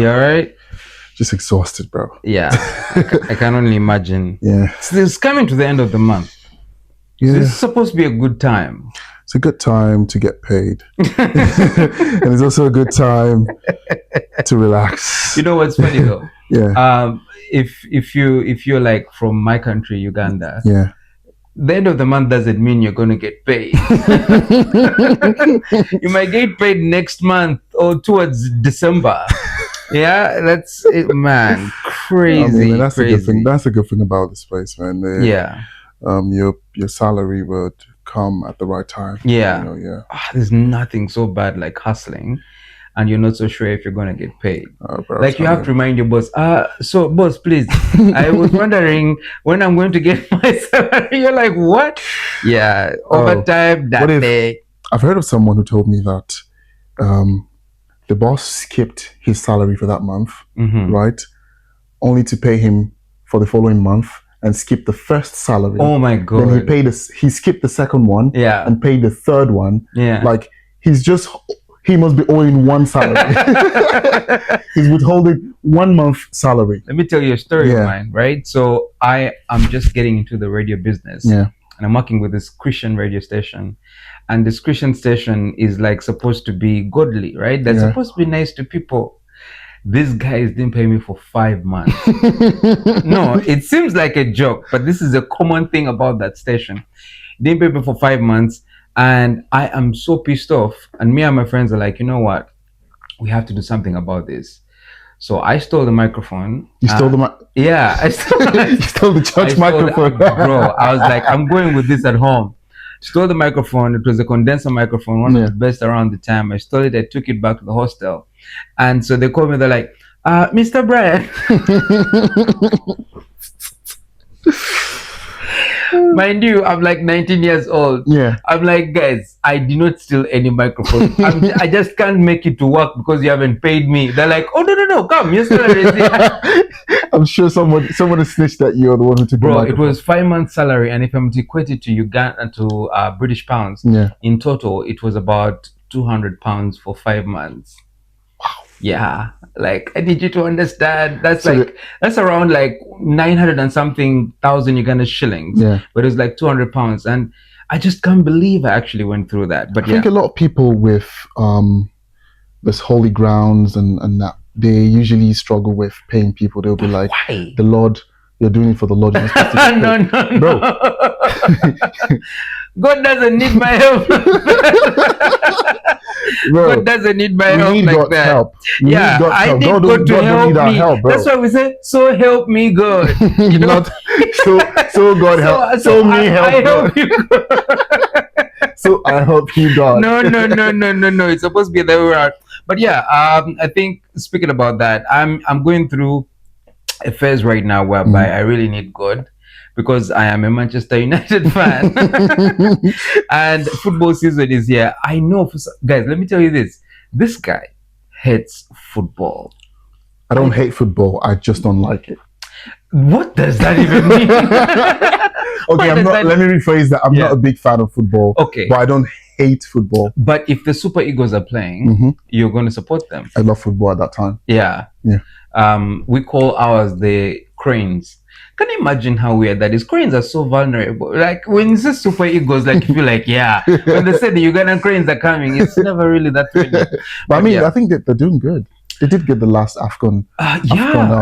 You alright? Just exhausted, bro. Yeah. I can only imagine. Yeah. It's coming to the end of the month. Yeah. This is supposed to be a good time. It's a good time to get paid. And it's also a good time to relax. You know what's funny though? Yeah. If you're like from my country, Uganda, Yeah. the end of the month doesn't mean you're going to get paid. You might get paid next month or towards December. Yeah, that's it, man. Crazy. I mean, that's crazy. a good thing. That's a good thing about this place, man. Yeah. Your salary would come at the right time. Yeah. You know, yeah. There's nothing so bad like hustling, and you're not so sure if you're gonna get paid. Bro, like you have to remind your boss. So boss, please. I was wondering when I'm going to get my salary. You're like, what? Yeah, overtime that day. I've heard of someone who told me that the boss skipped his salary for that month, right? Only to pay him for the following month and skip the first salary. Oh my god! Then he skipped the second one, yeah, and paid the third one. Yeah, like he must be owing one salary. He's withholding 1 month salary. Let me tell you a story of mine, right? So I'm just getting into the radio business. Yeah. And I'm working with this Christian radio station. And this Christian station is like supposed to be godly, right? They're supposed to be nice to people. These guys didn't pay me for 5 months. No, it seems like a joke, but this is a common thing about that station. Didn't pay me for 5 months. And I am so pissed off. And me and my friends are like, you know what? We have to do something about this. So I stole the microphone. You stole the microphone? Yeah, I stole You stole the church microphone. Bro, I was like, I'm going with this at home. Stole the microphone. It was a condenser microphone, one of the best around the time. I stole it. I took it back to the hostel. And so they called me. They're like, Mr. Brian. Mind you, I'm like 19 years old. Yeah. I'm like, guys, I did not steal any microphone. I just can't make it to work because you haven't paid me. They're like, oh, no, come, you're still I'm sure someone snitched that you're the one who took the microphone. It was 5 months salary, and if I'm to equate it to Uganda to British pounds, in total, it was about £200 for 5 months. Wow. Yeah, like I need you to understand. That's that's around like 900 and something thousand Uganda shillings. Yeah, but it was like £200, and I just can't believe I actually went through that. But I think a lot of people with this holy grounds and that they usually struggle with paying people. They'll be like, why? The Lord, you're doing it for the Lord. You're supposed to get paid. No, bro. God doesn't need my help. Bro, God doesn't need my help need like God's that. Help. I need God to help me. Help, that's why we say, so help me God. You know? Not, so God help. So me help God. So I help you God. No. It's supposed to be the other way around. But yeah, I think speaking about that, I'm going through a phase right now whereby I really need God, because I am a Manchester United fan. And football season is here. I know, guys, let me tell you this. This guy hates football. I don't hate football. I just don't like it. What does that even mean? Okay, let me rephrase that. I'm not a big fan of football. Okay. But I don't hate football. But if the Super Eagles are playing, you're going to support them. I love football at that time. Yeah. We call ours the Cranes. Can you imagine how weird that is? Cranes are so vulnerable. Like when you say Super Eagles, like you feel like, yeah. When they say the Ugandan Cranes are coming, it's never really that thrilling. But I mean, I think that they're doing good. They did get the last AFCON.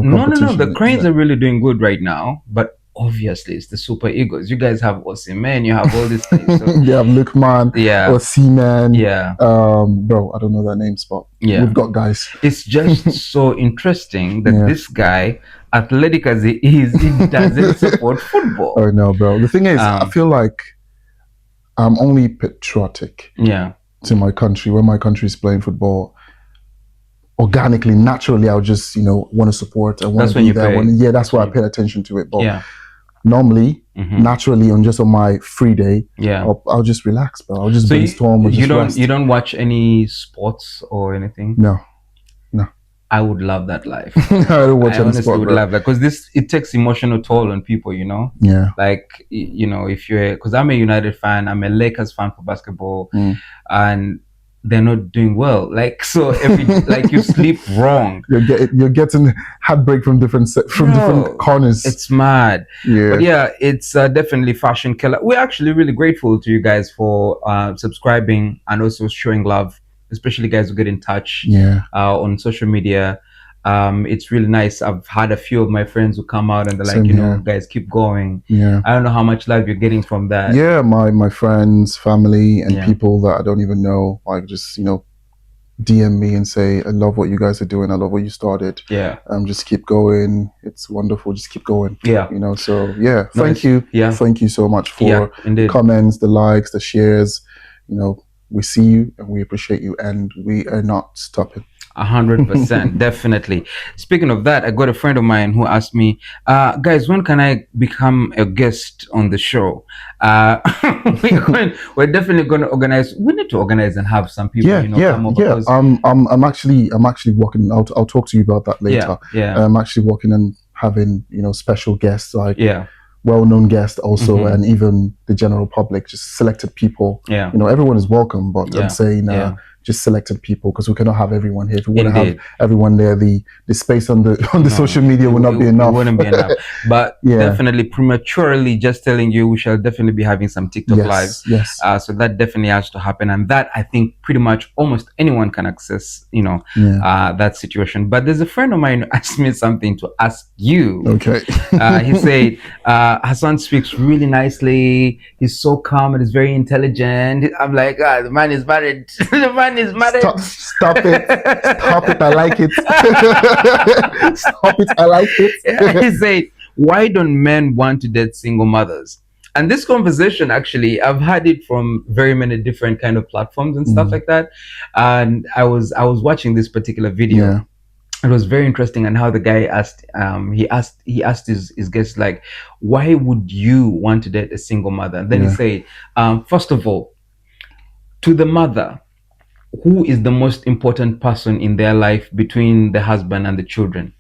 No. The Cranes are really doing good right now. But obviously, it's the Super Eagles. You guys have Osimhen. You have all these things. So. You have Lookman. Yeah. Osimhen. Yeah. Bro, I don't know their names, but we've got guys. It's just so interesting that this guy, athletic as he is, he doesn't support football. Oh no, bro. The thing is, I feel like I'm only patriotic. To my country. When my country is playing football, organically, naturally, I'll just want to support. I want to be there. That's why I pay attention to it. But normally, naturally, on my free day, I'll just relax, bro. I'll just brainstorm. You don't watch any sports or anything? No. I would love that life. I don't watch any honestly sport, would bro. love that, because it takes emotional toll on people, Yeah. Like, if you're, because I'm a United fan, I'm a Lakers fan for basketball, and they're not doing well. Like, so every like you sleep wrong. You're getting heartbreak from different corners. It's mad. Yeah. But yeah, it's definitely fashion killer. We're actually really grateful to you guys for subscribing and also showing love, especially guys who get in touch on social media. It's really nice. I've had a few of my friends who come out and they're like, guys, keep going. Yeah. I don't know how much love you're getting from that. Yeah, my friends, family, and people that I don't even know, like just, DM me and say, I love what you guys are doing. I love what you started. Yeah. Just keep going. It's wonderful. Just keep going. Yeah. So yeah, thank you. Yeah. Thank you so much for the comments, the likes, the shares. We see you and we appreciate you, and we are not stopping. 100%, definitely. Speaking of that, I got a friend of mine who asked me, guys, when can I become a guest on the show? We're definitely going to organize. We need to organize and have some people, come over. I'm actually working. I'll talk to you about that later. Yeah. I'm actually working on having special guests, like well-known guests also, and even the general public, just selected people. Everyone is welcome, but I'm saying just selected people, because we cannot have everyone here. If we want to have everyone there, the space on the social media will not be enough. It wouldn't be enough. But definitely, prematurely, just telling you, we shall definitely be having some TikTok lives. Yes. So that definitely has to happen, and that I think pretty much almost anyone can access. That situation. But there's a friend of mine who asked me something to ask you. Okay. He said, Hassan speaks really nicely. He's so calm and he's very intelligent. I'm like, the man is married. The man is married. Stop it. Stop it. I like it. Stop it. I like it. He said, why don't men want to date single mothers? And this conversation, actually, I've had it from very many different kind of platforms and stuff like that. And I was watching this particular video. Yeah. It was very interesting, and how the guy asked, he asked his guests, like, why would you want to date a single mother? And then he said, first of all, to the mother, who is the most important person in their life between the husband and the children?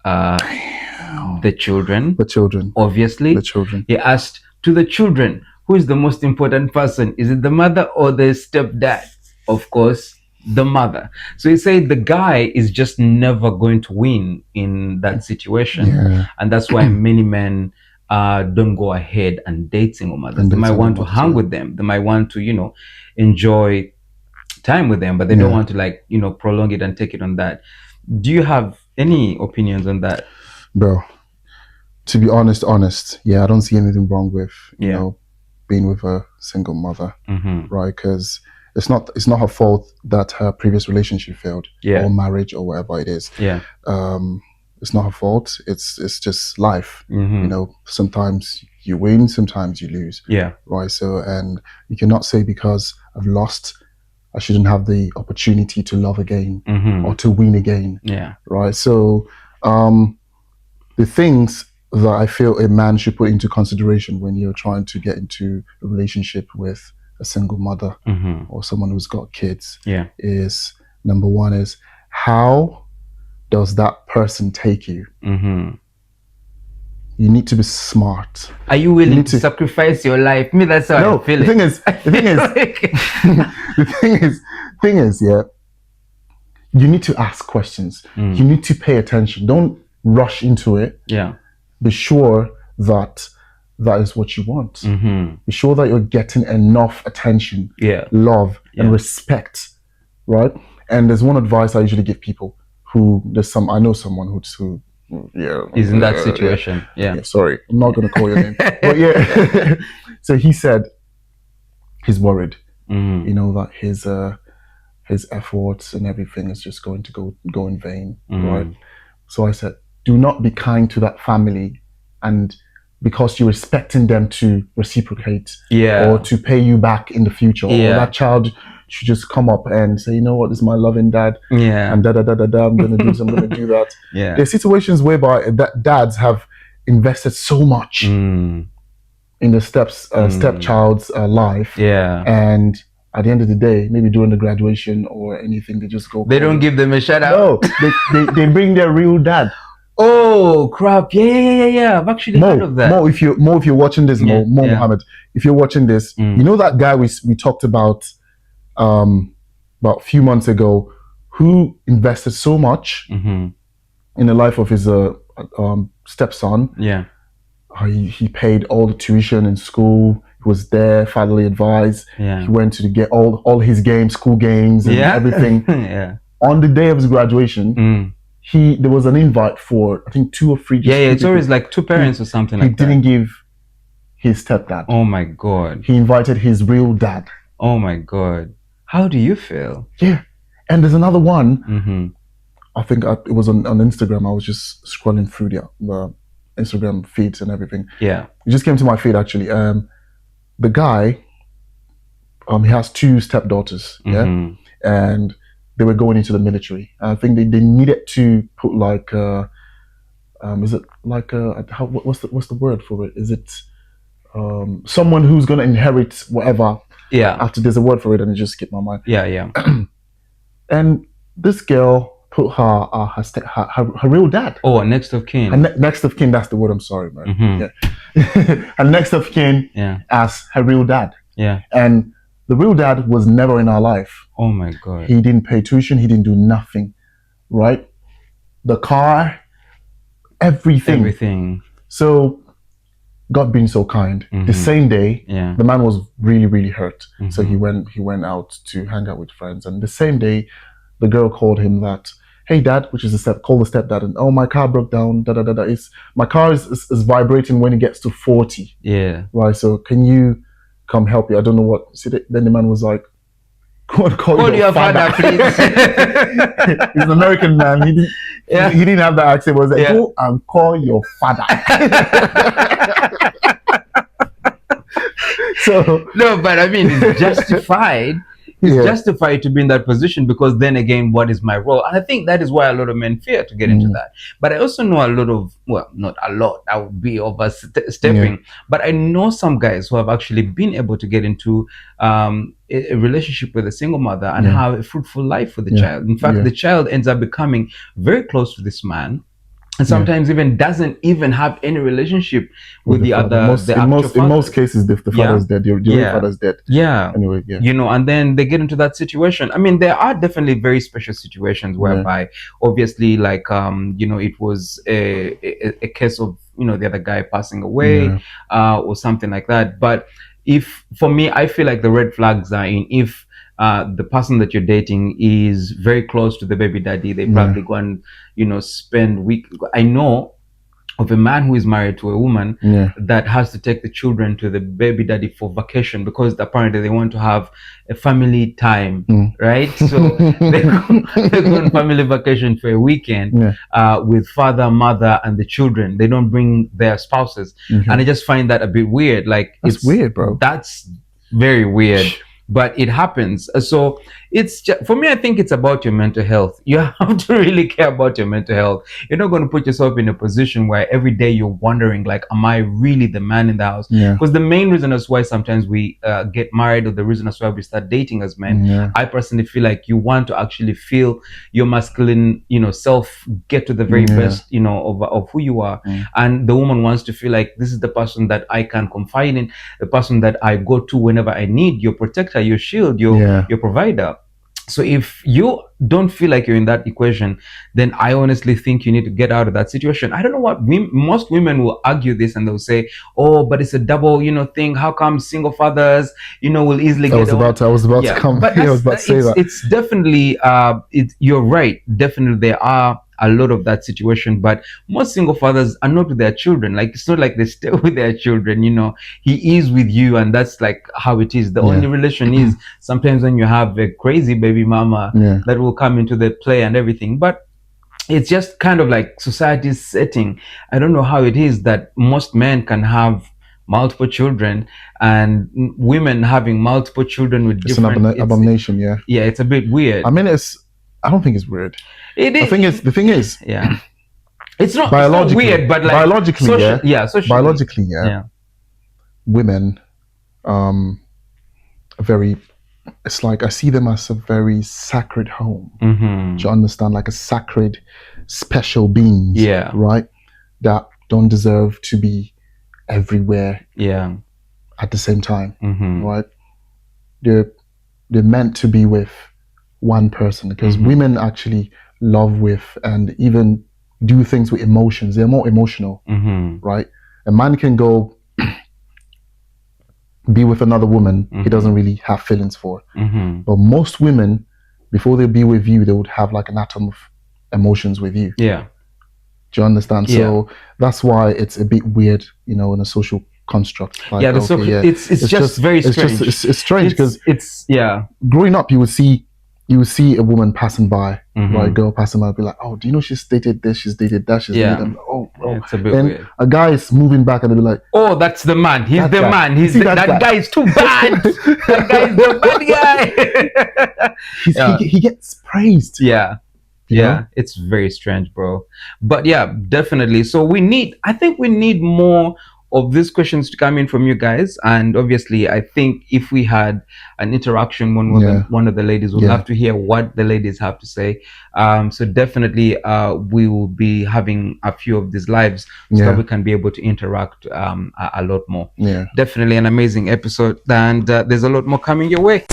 The children. The children. Obviously. The children. He asked, to the children, who is the most important person? Is it the mother or the stepdad? Of course, the mother. So he said the guy is just never going to win in that situation. And that's why many men don't go ahead and date single mothers. They might want to hang with them. They might want to, enjoy time with them, but they don't want to prolong it and take it on that. Do you have any opinions on that? Bro, to be honest, I don't see anything wrong with, being with a single mother, right? Because it's not her fault that her previous relationship failed, or marriage, or whatever it is. It's not her fault. It's just life. Sometimes you win, sometimes you lose. Right. So, and you cannot say because I've lost, I shouldn't have the opportunity to love again or to win again. Right. So, the things that I feel a man should put into consideration when you're trying to get into a relationship with a single mother or someone who's got kids is, number one is, how does that person take you? You need to be smart. Are you willing to sacrifice your life? Me, that's how I feel. The thing is, you need to ask questions. You need to pay attention. Don't rush into it. Be sure that is what you want. Be sure that you're getting enough attention, love, and respect, right? And there's one advice I usually give people I know someone who is in that situation. Sorry, I'm not going to call your name, but so he said he's worried, that his efforts and everything is just going to go in vain, right? So I said, do not be kind to that family, and because you're expecting them to reciprocate or to pay you back in the future, or that child should just come up and say, you know what, this is my loving dad, and I'm gonna do this, I'm gonna do that. There's situations whereby dads have invested so much in the stepchild's life, and at the end of the day, maybe during the graduation or anything, they just go. They don't give them a shout out. No, they bring their real dad. Oh crap! Yeah. I've actually heard of that. Mo, if you're watching this, Mo Muhammad, if you're watching this, you know that guy we talked about about a few months ago, who invested so much in the life of his stepson. Yeah. He paid all the tuition in school. He was there, fatherly advice. Yeah. He went to get all his games, school games, and everything. Yeah. On the day of his graduation, there was an invite for, I think, 2 or 3. It's always like 2 parents or something like that. He didn't give his stepdad. Oh my God. He invited his real dad. Oh my God. How do you feel? Yeah. And there's another one. I think it was on Instagram. I was just scrolling through the Instagram feeds and everything. Yeah. It just came to my feed, actually. The guy, he has 2 stepdaughters. Yeah. And they were going into the military. I think they needed to put like, is it like what's the word for it? Is it someone who's going to inherit whatever? Yeah. After there's a word for it, and it just skipped my mind. Yeah. And this girl put her real dad. Oh, next of kin. Next of kin. That's the word. I'm sorry, man. Yeah. Her next of kin. Yeah. As her real dad. Yeah. And the real dad was never in our life. Oh my God. He didn't pay tuition. He didn't do nothing. Right. The car. Everything. So, God being so kind, the same day, the man was really, really hurt. So he went out to hang out with friends. And the same day, the girl called him that, hey dad, which is call the stepdad, and my car broke down, my car is vibrating when it gets to 40. Yeah. Right, so can you come help me? I don't know what. See, then the man was like, call your father, please. He's an American man. He didn't have that accent. He was like, go and call your father. So no, but I mean, it's justified. It's justified to be in that position, because then again, what is my role? And I think that is why a lot of men fear to get into that. But I also know a lot of, well, not a lot, that would be overstepping, but I know some guys who have actually been able to get into a relationship with a single mother and have a fruitful life with the child. In fact, the child ends up becoming very close to this man. And sometimes even doesn't even have any relationship with the other. In most cases, the father is dead. The father is dead. Yeah. Anyway, and then they get into that situation. I mean, there are definitely very special situations whereby, obviously, like it was a case of the other guy passing away, or something like that. But for me, I feel like the red flags are if the person that you're dating is very close to the baby daddy, they probably go and spend week. I know of a man who is married to a woman that has to take the children to the baby daddy for vacation, because apparently they want to have a family time, right? So they go on family vacation for a weekend with father, mother, and the children. They don't bring their spouses, and I just find that a bit weird. Like, it's weird, bro. That's very weird. But it happens. So it's just, for me, I think it's about your mental health. You have to really care about your mental health. You're not going to put yourself in a position where every day you're wondering, like, am I really the man in the house? Because the main reason as why sometimes we get married, or the reason as why we start dating as men, I personally feel like you want to actually feel your masculine, self get to the very best, of who you are. And the woman wants to feel like this is the person that I can confide in, the person that I go to whenever I need, your protector, your shield, your provider. So if you don't feel like you're in that equation, then I honestly think you need to get out of that situation. I don't know what most women will argue this, and they'll say, "Oh, but it's a double, thing. How come single fathers, will easily get?" I was about to come. But I was about to say that. It's definitely, you're right. Definitely, there are a lot of that situation, but most single fathers are not with their children. Like, it's not like they stay with their children, he is with you, and that's like how it is. The only relation is sometimes when you have a crazy baby mama that will come into the play and everything, but it's just kind of like society's setting. I don't know how it is that most men can have multiple children, and women having multiple children with different. It's an abomination. Yeah, it's a bit weird. I mean, I don't think it's weird. It is. The thing is, it's not weird, but like biologically, socially, biologically, women, very. It's like I see them as a very sacred home. Do you understand? Like a sacred, special beings. Right. That don't deserve to be everywhere. At the same time. Right. They're meant to be with one person, because women actually love with and even do things with emotions. They're more emotional, right? A man can go be with another woman he doesn't really have feelings for. But most women, before they be with you, they would have like an atom of emotions with you. Yeah. Do you understand? Yeah. So that's why it's a bit weird, you know, in a social construct. Like, it's just very strange. It's strange because it's growing up, you would see a woman passing by, right? A girl passing by, be like, oh, do you know she's dated this, she's dated that, she's dated that. Oh, bro. It's a bit weird. A guy is moving back and they'll be like, oh, that's the man. He's the man. He's that guy is too bad. That guy is the bad guy. He gets praised. Yeah. Yeah, it's very strange, bro. But yeah, definitely. So I think we need more of these questions to come in from you guys. And obviously, I think if we had an interaction with one of the ladies, we'll have to hear what the ladies have to say. So definitely, we will be having a few of these lives so that we can be able to interact a lot more. Yeah, definitely an amazing episode, and there's a lot more coming your way.